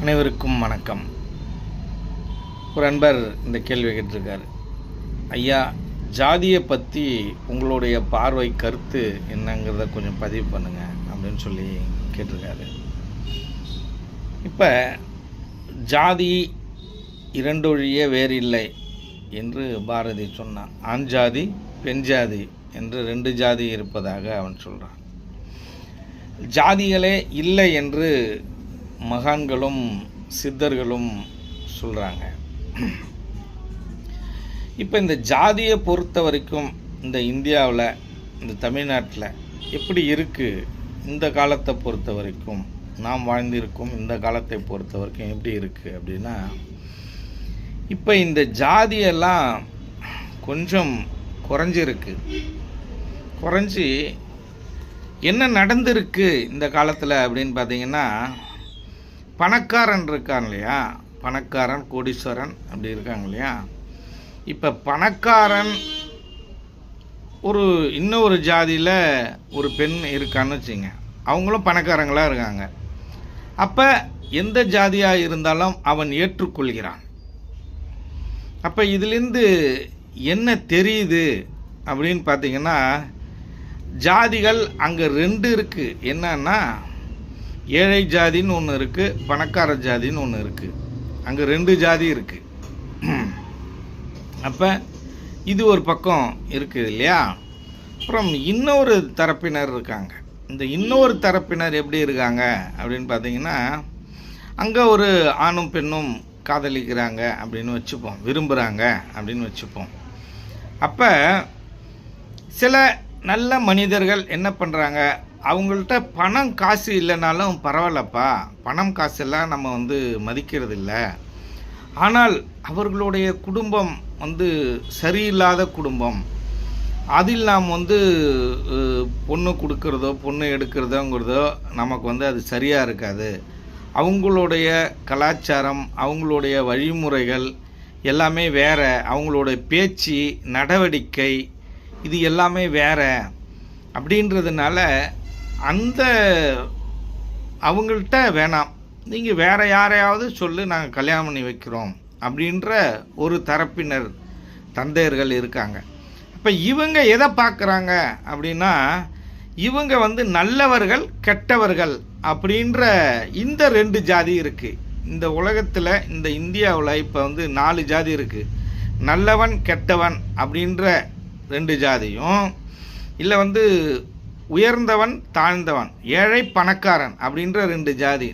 அனைவருக்கும் வணக்கம். ஒரு அன்பர் இந்த கேள்வி கேட்டிருக்காரு. ஐயா, ஜாதியை பற்றி உங்களுடைய பார்வை கருத்து என்னங்கிறத கொஞ்சம் பதிவு பண்ணுங்க அப்படின்னு சொல்லி கேட்டிருக்காரு. இப்போ ஜாதி இரண்டொழிய வேறில்லை என்று பாரதி சொன்னான். ஆண் ஜாதி பெண் ஜாதி என்று ரெண்டு ஜாதி இருப்பதாக அவன் சொல்கிறான். ஜாதிகளே இல்லை என்று மகான்களும் சித்தர்களும் சொல்கிறாங்க. இப்போ இந்த ஜாதியை பொறுத்த வரைக்கும் இந்த இந்தியாவில், இந்த தமிழ்நாட்டில் எப்படி இருக்குது, இந்த காலத்தை பொறுத்த வரைக்கும், நாம் வாழ்ந்திருக்கும் இந்த காலத்தை பொறுத்த வரைக்கும் எப்படி இருக்குது அப்படின்னா, இப்போ இந்த ஜாதியெல்லாம் கொஞ்சம் குறைஞ்சிருக்கு. குறைஞ்சி என்ன நடந்திருக்கு இந்த காலத்தில் அப்படின்னு பார்த்தீங்கன்னா, பணக்காரன் இருக்கான் இல்லையா, பணக்காரன் கோடீஸ்வரன் அப்படி இருக்காங்க இல்லையா. இப்போ பணக்காரன் இன்னொரு ஜாதியில் ஒரு பெண் இருக்கான்னு வச்சுங்க, அவங்களும் பணக்காரங்களாக இருக்காங்க. அப்போ எந்த ஜாதியாக இருந்தாலும் அவன் ஏற்றுக்கொள்கிறான். அப்போ இதிலேருந்து என்ன தெரியுது அப்படின்னு பார்த்தீங்கன்னா, ஜாதிகள் அங்கே ரெண்டு இருக்குது. என்னன்னா, ஏழை ஜாதின்னு ஒன்று இருக்குது, பணக்கார ஜாதின்னு ஒன்று இருக்குது. அங்கே ரெண்டு ஜாதி இருக்குது. அப்போ இது ஒரு பக்கம் இருக்குது இல்லையா. அப்புறம் இன்னொரு தரப்பினர் இருக்காங்க. இந்த இன்னொரு தரப்பினர் எப்படி இருக்காங்க அப்படின்னு பார்த்தீங்கன்னா, அங்கே ஒரு ஆணும் பெண்ணும் காதலிக்கிறாங்க அப்படின்னு வச்சுப்போம், விரும்புகிறாங்க அப்படின்னு வச்சுப்போம். அப்போ சில நல்ல மனிதர்கள் என்ன பண்ணுறாங்க, அவங்கள்ட்ட பணம் காசு இல்லைனாலும் பரவாயில்லப்பா, பணம் காசெல்லாம் நம்ம மதிக்கிறது இல்லை, ஆனால் அவர்களுடைய குடும்பம் சரியில்லாத குடும்பம், அதில் நாம் பொண்ணு கொடுக்கறதோ பொண்ணு எடுக்கிறதோங்கிறதோ நமக்கு அது சரியாக இருக்காது. அவங்களுடைய கலாச்சாரம், அவங்களுடைய வழிமுறைகள் எல்லாமே வேறு, அவங்களுடைய பேச்சு நடவடிக்கை இது எல்லாமே வேறு. அப்படின்றதுனால அந்த அவங்கள்ட்ட வேணாம், நீங்கள் வேறு யாரையாவது சொல்லி நாங்கள் கல்யாணம் பண்ணி வைக்கிறோம் அப்படின்ற ஒரு தரப்பினர் தந்தையர்கள் இருக்காங்க. இப்போ இவங்க எதை பார்க்குறாங்க அப்படின்னா, இவங்க நல்லவர்கள் கெட்டவர்கள் அப்படின்ற இந்த ரெண்டு ஜாதி இருக்குது இந்த உலகத்தில். இந்த இந்தியாவில் இப்போ 4 ஜாதி இருக்குது. நல்லவன் கெட்டவன் அப்படின்ற ரெண்டு ஜாதியும், இல்லை உயர்ந்தவன் தாழ்ந்தவன், ஏழை பணக்காரன் அப்படின்ற ரெண்டு ஜாதி.